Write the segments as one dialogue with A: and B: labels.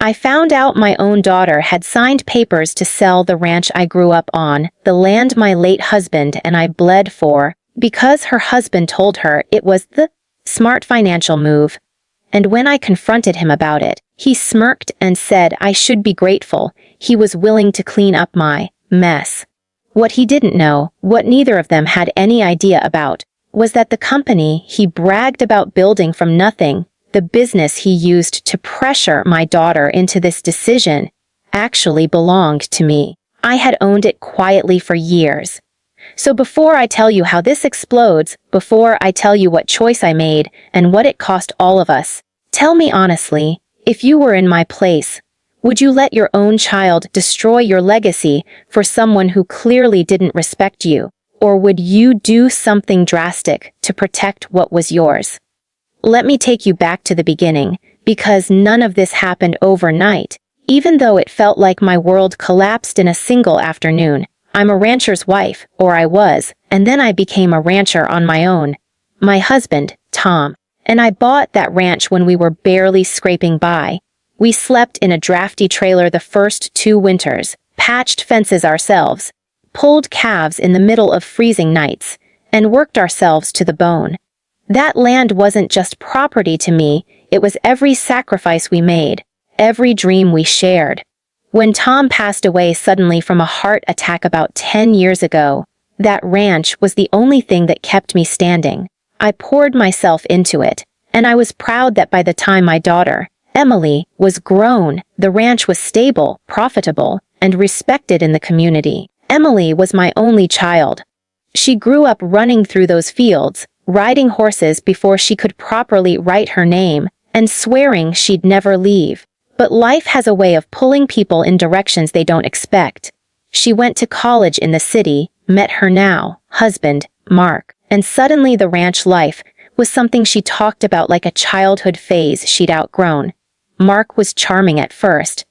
A: I found out my own daughter had signed papers to sell the ranch I grew up on, the land my late husband and I bled for, because her husband told her it was the smart financial move. And when I confronted him about it, he smirked and said I should be grateful he was willing to clean up my mess. What he didn't know, what neither of them had any idea about, was that the company he bragged about building from nothing, the business he used to pressure my daughter into this decision, actually belonged to me. I had owned it quietly for years. So before I tell you how this explodes, before I tell you what choice I made and what it cost all of us, tell me honestly, if you were in my place, would you let your own child destroy your legacy for someone who clearly didn't respect you? Or would you do something drastic to protect what was yours? Let me take you back to the beginning, because none of this happened overnight, even though it felt like my world collapsed in a single afternoon. I'm a rancher's wife, or I was, and then I became a rancher on my own. My husband, Tom, and I bought that ranch when we were barely scraping by. We slept in a drafty trailer the first 2 winters, patched fences ourselves, pulled calves in the middle of freezing nights, and worked ourselves to the bone. That land wasn't just property to me, it was every sacrifice we made, every dream we shared. When Tom passed away suddenly from a heart attack about 10 years ago, that ranch was the only thing that kept me standing. I poured myself into it, and I was proud that by the time my daughter, Emily, was grown, the ranch was stable, profitable, and respected in the community. Emily was my only child. She grew up running through those fields, riding horses before she could properly write her name, and swearing she'd never leave. But life has a way of pulling people in directions they don't expect. She went to college in the city, met her now husband, Mark, and suddenly the ranch life was something she talked about like a childhood phase she'd outgrown. Mark was charming at first.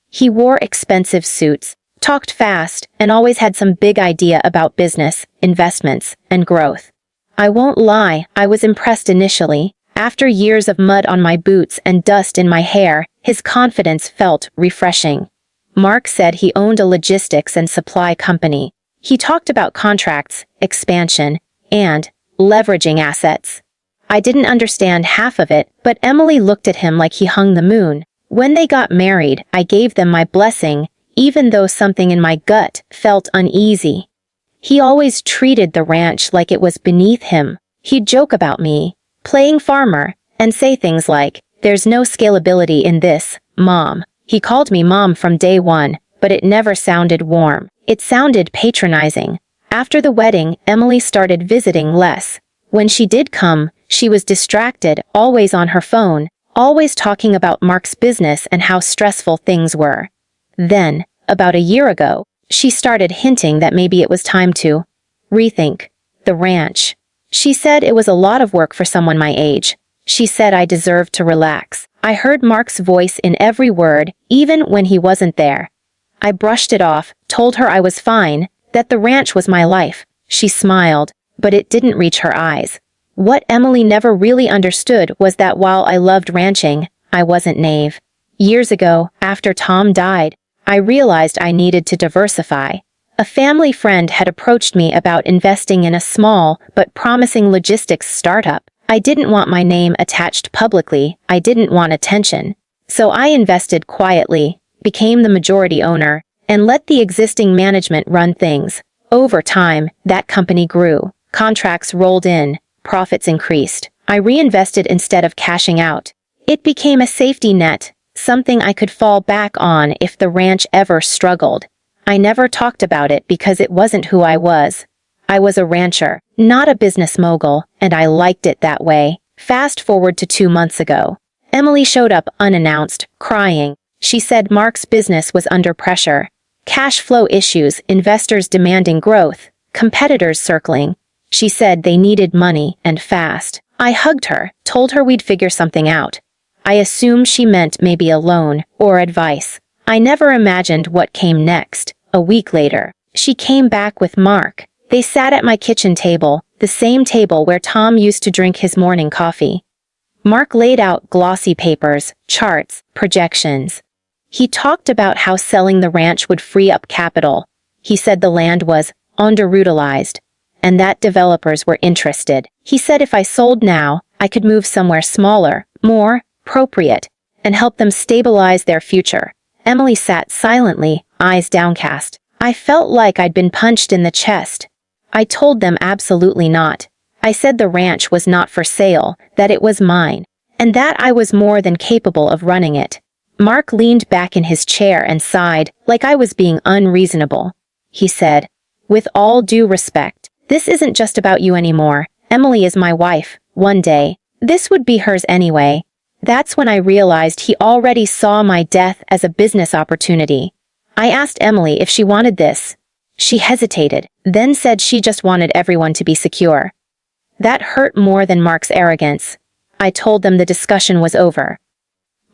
A: He wore expensive suits, talked fast, and always had some big idea about business, investments, and growth. I won't lie, I was impressed initially. After years of mud on my boots and dust in my hair, his confidence felt refreshing. Mark said he owned a logistics and supply company. He talked about contracts, expansion, and leveraging assets. I didn't understand half of it, but Emily looked at him like he hung the moon. When they got married, I gave them my blessing, even though something in my gut felt uneasy. He always treated the ranch like it was beneath him. He'd joke about me, playing farmer, and say things like, "There's no scalability in this, Mom." He called me Mom from day one, but it never sounded warm. It sounded patronizing. After the wedding, Emily started visiting less. When she did come, she was distracted, always on her phone, always talking about Mark's business and how stressful things were. Then, about a year ago, she started hinting that maybe it was time to rethink the ranch. She said it was a lot of work for someone my age. She said I deserved to relax. I heard Mark's voice in every word, even when he wasn't there. I brushed it off, told her I was fine, that the ranch was my life. She smiled, but it didn't reach her eyes. What Emily never really understood was that while I loved ranching, I wasn't naive. Years ago, after Tom died, I realized I needed to diversify. A family friend had approached me about investing in a small but promising logistics startup. I didn't want my name attached publicly, I didn't want attention. So I invested quietly, became the majority owner, and let the existing management run things. Over time, that company grew. Contracts rolled in, profits increased. I reinvested instead of cashing out. It became a safety net, something I could fall back on if the ranch ever struggled. I never talked about it because it wasn't who I was. I was a rancher, not a business mogul, and I liked it that way. Fast forward to 2 months ago. Emily showed up unannounced, crying. She said Mark's business was under pressure. Cash flow issues, investors demanding growth, competitors circling. She said they needed money, and fast. I hugged her, told her we'd figure something out. I assumed she meant maybe a loan, or advice. I never imagined what came next. A week later, she came back with Mark. They sat at my kitchen table, the same table where Tom used to drink his morning coffee. Mark laid out glossy papers, charts, projections. He talked about how selling the ranch would free up capital. He said the land was underutilized, and that developers were interested. He said if I sold now, I could move somewhere smaller, more appropriate, and help them stabilize their future. Emily sat silently, eyes downcast. I felt like I'd been punched in the chest. I told them absolutely not. I said the ranch was not for sale, that it was mine, and that I was more than capable of running it. Mark leaned back in his chair and sighed, like I was being unreasonable. He said, "With all due respect, this isn't just about you anymore. Emily is my wife. One day, this would be hers anyway." That's when I realized he already saw my death as a business opportunity. I asked Emily if she wanted this. She hesitated, then said she just wanted everyone to be secure. That hurt more than Mark's arrogance. I told them the discussion was over.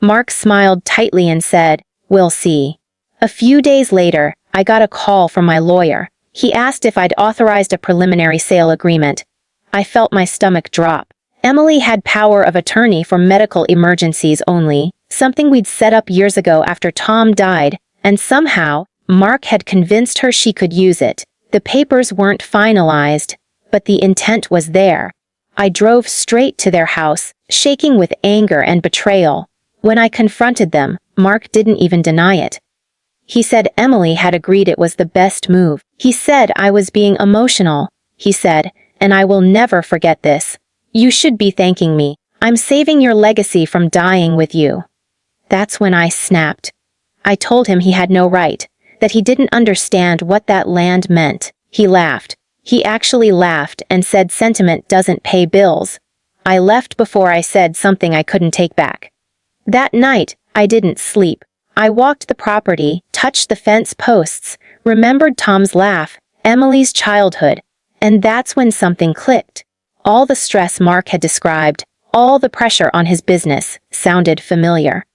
A: Mark smiled tightly and said, "We'll see." A few days later, I got a call from my lawyer. He asked if I'd authorized a preliminary sale agreement. I felt my stomach drop. Emily had power of attorney for medical emergencies only, something we'd set up years ago after Tom died, and somehow, Mark had convinced her she could use it. The papers weren't finalized, but the intent was there. I drove straight to their house, shaking with anger and betrayal. When I confronted them, Mark didn't even deny it. He said Emily had agreed it was the best move. He said I was being emotional. He said, and I will never forget this, "You should be thanking me. I'm saving your legacy from dying with you." That's when I snapped. I told him he had no right, that he didn't understand what that land meant. He laughed. He actually laughed and said sentiment doesn't pay bills. I left before I said something I couldn't take back. That night, I didn't sleep. I walked the property, touched the fence posts, remembered Tom's laugh, Emily's childhood, and that's when something clicked. All the stress Mark had described, all the pressure on his business, sounded familiar.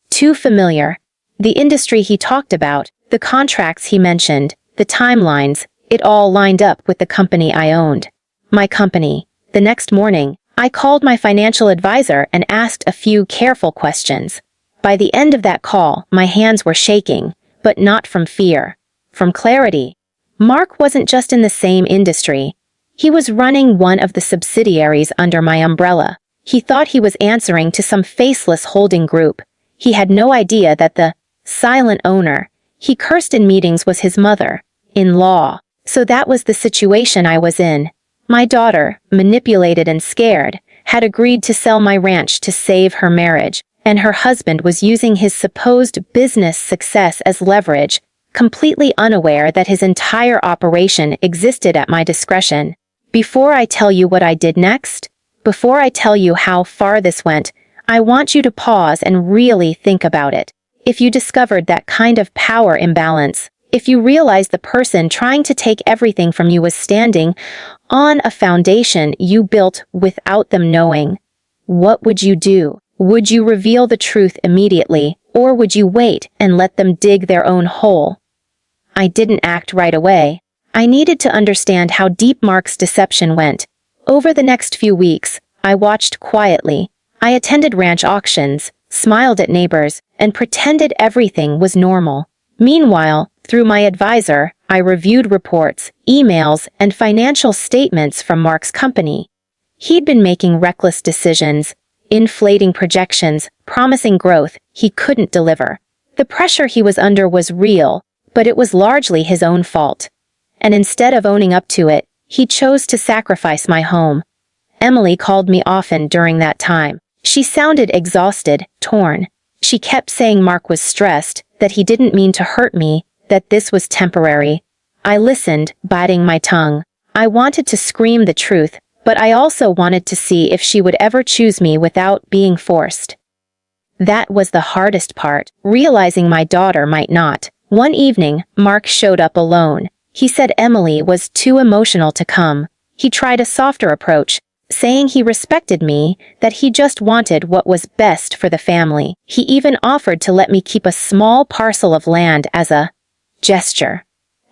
A: Too familiar. The industry he talked about, the contracts he mentioned, the timelines, it all lined up with the company I owned. My company. The next morning, I called my financial advisor and asked a few careful questions. By the end of that call, my hands were shaking, but not from fear, from clarity. Mark wasn't just in the same industry. He was running one of the subsidiaries under my umbrella. He thought he was answering to some faceless holding group. He had no idea that the silent owner he cursed in meetings was his mother-in-law. So that was the situation I was in. My daughter, manipulated and scared, had agreed to sell my ranch to save her marriage, and her husband was using his supposed business success as leverage, completely unaware that his entire operation existed at my discretion. Before I tell you what I did next, before I tell you how far this went, I want you to pause and really think about it. If you discovered that kind of power imbalance, if you realized the person trying to take everything from you was standing on a foundation you built without them knowing, what would you do? Would you reveal the truth immediately, or would you wait and let them dig their own hole? I didn't act right away. I needed to understand how deep Mark's deception went. Over the next few weeks, I watched quietly. I attended ranch auctions, smiled at neighbors, and pretended everything was normal. Meanwhile, through my advisor, I reviewed reports, emails, and financial statements from Mark's company. He'd been making reckless decisions, inflating projections, promising growth he couldn't deliver. The pressure he was under was real, but it was largely his own fault. And instead of owning up to it, he chose to sacrifice my home. Emily called me often during that time. She sounded exhausted, torn. She kept saying Mark was stressed, that he didn't mean to hurt me, that this was temporary. I listened, biting my tongue. I wanted to scream the truth, but I also wanted to see if she would ever choose me without being forced. That was the hardest part, realizing my daughter might not. One evening, Mark showed up alone. He said Emily was too emotional to come. He tried a softer approach, saying he respected me, that he just wanted what was best for the family. He even offered to let me keep a small parcel of land as a gesture.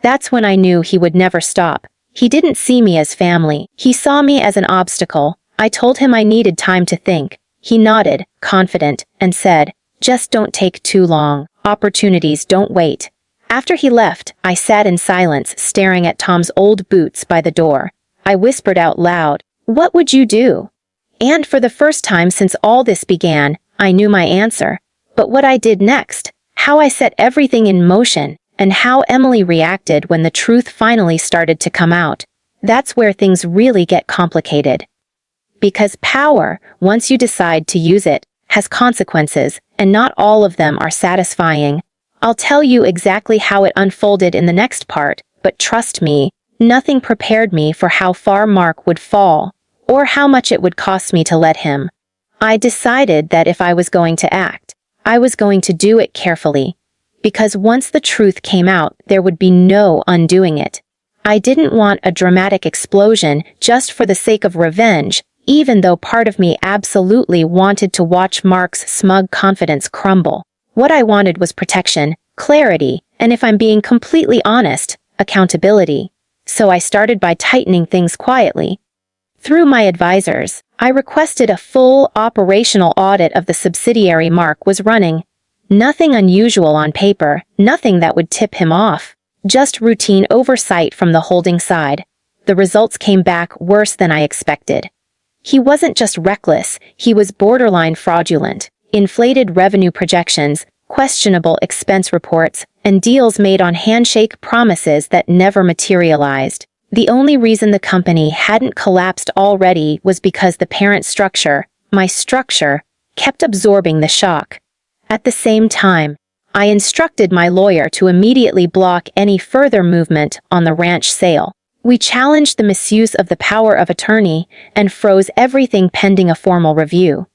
A: That's when I knew he would never stop. He didn't see me as family. He saw me as an obstacle. I told him I needed time to think. He nodded, confident, and said, "Just don't take too long. Opportunities don't wait. After he left, I sat in silence, staring at Tom's old boots by the door. I whispered out loud, "What would you do?" And for the first time since all this began, I knew my answer. But what I did next, how I set everything in motion, and how Emily reacted when the truth finally started to come out, that's where things really get complicated. Because power, once you decide to use it, has consequences, and not all of them are satisfying. I'll tell you exactly how it unfolded in the next part, but trust me, nothing prepared me for how far Mark would fall, or how much it would cost me to let him. I decided that if I was going to act, I was going to do it carefully, because once the truth came out, there would be no undoing it. I didn't want a dramatic explosion just for the sake of revenge, even though part of me absolutely wanted to watch Mark's smug confidence crumble. What I wanted was protection, clarity, and if I'm being completely honest, accountability. So I started by tightening things quietly. Through my advisors, I requested a full operational audit of the subsidiary Mark was running. Nothing unusual on paper, nothing that would tip him off. Just routine oversight from the holding side. The results came back worse than I expected. He wasn't just reckless, he was borderline fraudulent. Inflated revenue projections, questionable expense reports, and deals made on handshake promises that never materialized. The only reason the company hadn't collapsed already was because the parent structure, my structure, kept absorbing the shock. At the same time, I instructed my lawyer to immediately block any further movement on the ranch sale. We challenged the misuse of the power of attorney and froze everything pending a formal review.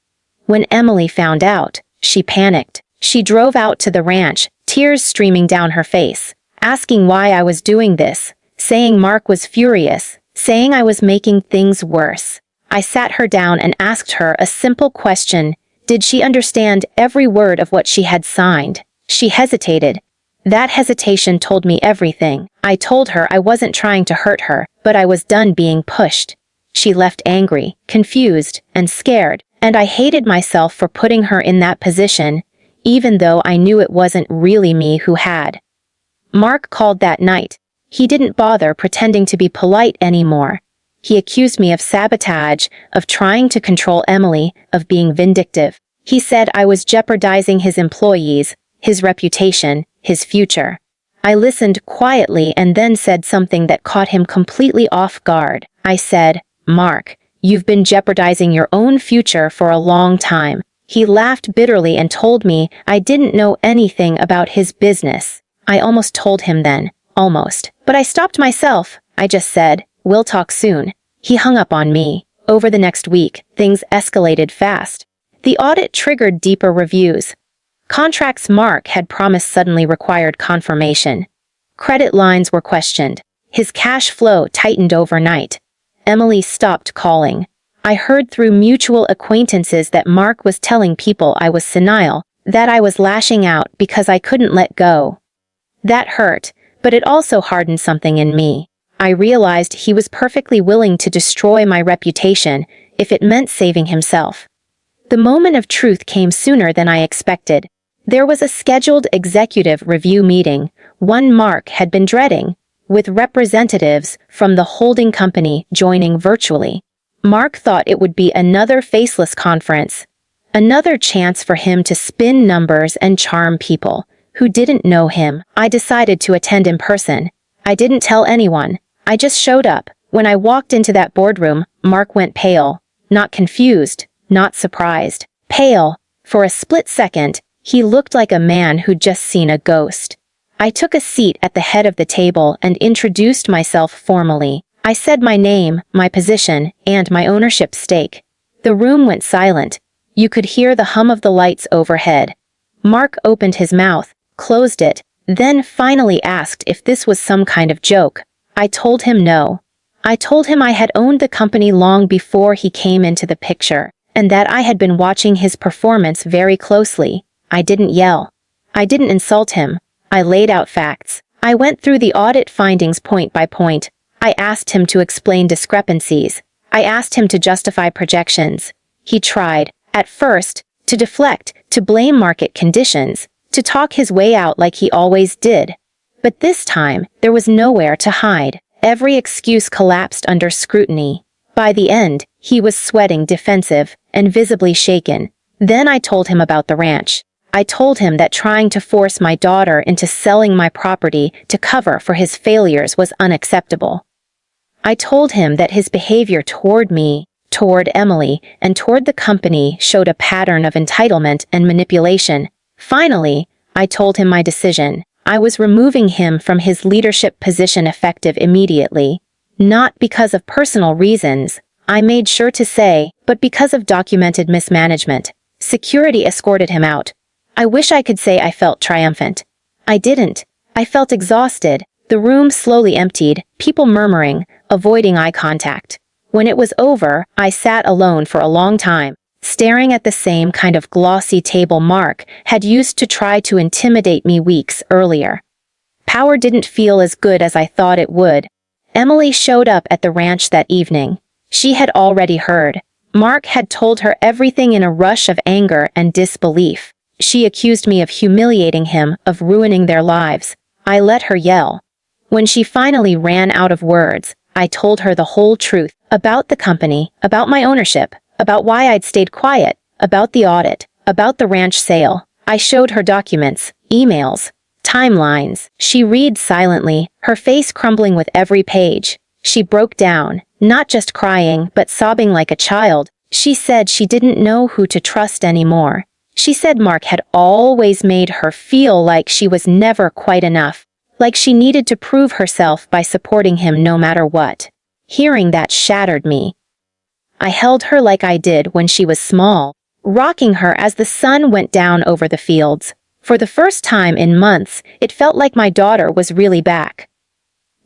A: When Emily found out, she panicked. She drove out to the ranch, tears streaming down her face, asking why I was doing this, saying Mark was furious, saying I was making things worse. I sat her down and asked her a simple question. Did she understand every word of what she had signed? She hesitated. That hesitation told me everything. I told her I wasn't trying to hurt her, but I was done being pushed. She left angry, confused, and scared, and I hated myself for putting her in that position, even though I knew it wasn't really me who had. Mark called that night. He didn't bother pretending to be polite anymore. He accused me of sabotage, of trying to control Emily, of being vindictive. He said I was jeopardizing his employees, his reputation, his future. I listened quietly and then said something that caught him completely off guard. I said, "Mark, you've been jeopardizing your own future for a long time." He laughed bitterly and told me I didn't know anything about his business. I almost told him then, almost. But I stopped myself. I just said, "We'll talk soon." He hung up on me. Over the next week, things escalated fast. The audit triggered deeper reviews. Contracts Mark had promised suddenly required confirmation. Credit lines were questioned. His cash flow tightened overnight. Emily stopped calling. I heard through mutual acquaintances that Mark was telling people I was senile, that I was lashing out because I couldn't let go. That hurt, but it also hardened something in me. I realized he was perfectly willing to destroy my reputation if it meant saving himself. The moment of truth came sooner than I expected. There was a scheduled executive review meeting, one Mark had been dreading, with representatives from the holding company joining virtually. Mark thought it would be another faceless conference, another chance for him to spin numbers and charm people who didn't know him. I decided to attend in person. I didn't tell anyone. I just showed up. When I walked into that boardroom, Mark went pale, not confused, not surprised. Pale. For a split second, he looked like a man who'd just seen a ghost. I took a seat at the head of the table and introduced myself formally. I said my name, my position, and my ownership stake. The room went silent. You could hear the hum of the lights overhead. Mark opened his mouth, closed it, then finally asked if this was some kind of joke. I told him no. I told him I had owned the company long before he came into the picture, and that I had been watching his performance very closely. I didn't yell. I didn't insult him. I laid out facts. I went through the audit findings point by point. I asked him to explain discrepancies. I asked him to justify projections. He tried, at first, to deflect, to blame market conditions, to talk his way out like he always did. But this time, there was nowhere to hide. Every excuse collapsed under scrutiny. By the end, he was sweating, defensive, and visibly shaken. Then I told him about the ranch. I told him that trying to force my daughter into selling my property to cover for his failures was unacceptable. I told him that his behavior toward me, toward Emily, and toward the company showed a pattern of entitlement and manipulation. Finally, I told him my decision. I was removing him from his leadership position effective immediately. Not because of personal reasons, I made sure to say, but because of documented mismanagement. Security escorted him out. I wish I could say I felt triumphant. I didn't. I felt exhausted. The room slowly emptied, people murmuring, avoiding eye contact. When it was over, I sat alone for a long time, staring at the same kind of glossy table Mark had used to try to intimidate me weeks earlier. Power didn't feel as good as I thought it would. Emily showed up at the ranch that evening. She had already heard. Mark had told her everything in a rush of anger and disbelief. She accused me of humiliating him, of ruining their lives. I let her yell. When she finally ran out of words, I told her the whole truth about the company, about my ownership, about why I'd stayed quiet, about the audit, about the ranch sale. I showed her documents, emails, timelines. She read silently, her face crumbling with every page. She broke down, not just crying, but sobbing like a child. She said she didn't know who to trust anymore. She said Mark had always made her feel like she was never quite enough, like she needed to prove herself by supporting him no matter what. Hearing that shattered me. I held her like I did when she was small, rocking her as the sun went down over the fields. For the first time in months, it felt like my daughter was really back.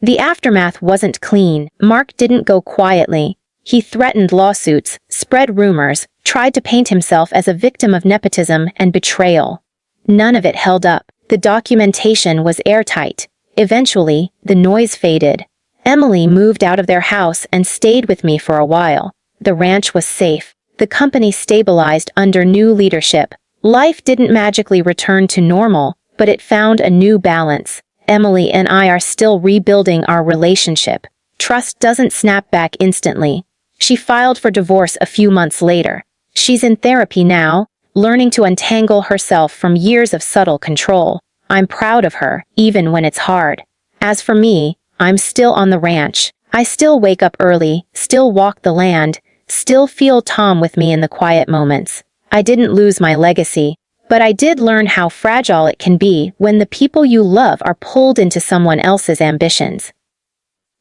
A: The aftermath wasn't clean. Mark didn't go quietly. He threatened lawsuits, spread rumors, tried to paint himself as a victim of nepotism and betrayal. None of it held up. The documentation was airtight. Eventually, the noise faded. Emily moved out of their house and stayed with me for a while. The ranch was safe. The company stabilized under new leadership. Life didn't magically return to normal, but it found a new balance. Emily and I are still rebuilding our relationship. Trust doesn't snap back instantly. She filed for divorce a few months later. She's in therapy now, learning to untangle herself from years of subtle control. I'm proud of her, even when it's hard. As for me, I'm still on the ranch. I still wake up early, still walk the land, still feel Tom with me in the quiet moments. I didn't lose my legacy, but I did learn how fragile it can be when the people you love are pulled into someone else's ambitions.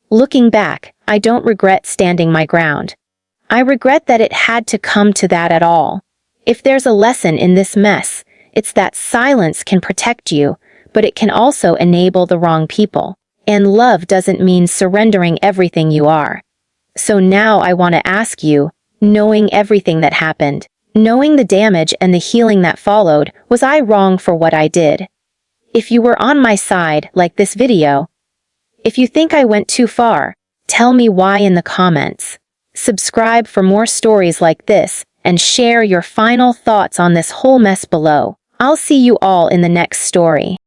A: Looking back, I don't regret standing my ground. I regret that it had to come to that at all. If there's a lesson in this mess, it's that silence can protect you, but it can also enable the wrong people. And love doesn't mean surrendering everything you are. So now I want to ask you, knowing everything that happened, knowing the damage and the healing that followed, was I wrong for what I did? If you were on my side, like this video, if you think I went too far, tell me why in the comments. Subscribe for more stories like this, and share your final thoughts on this whole mess below. I'll see you all in the next story.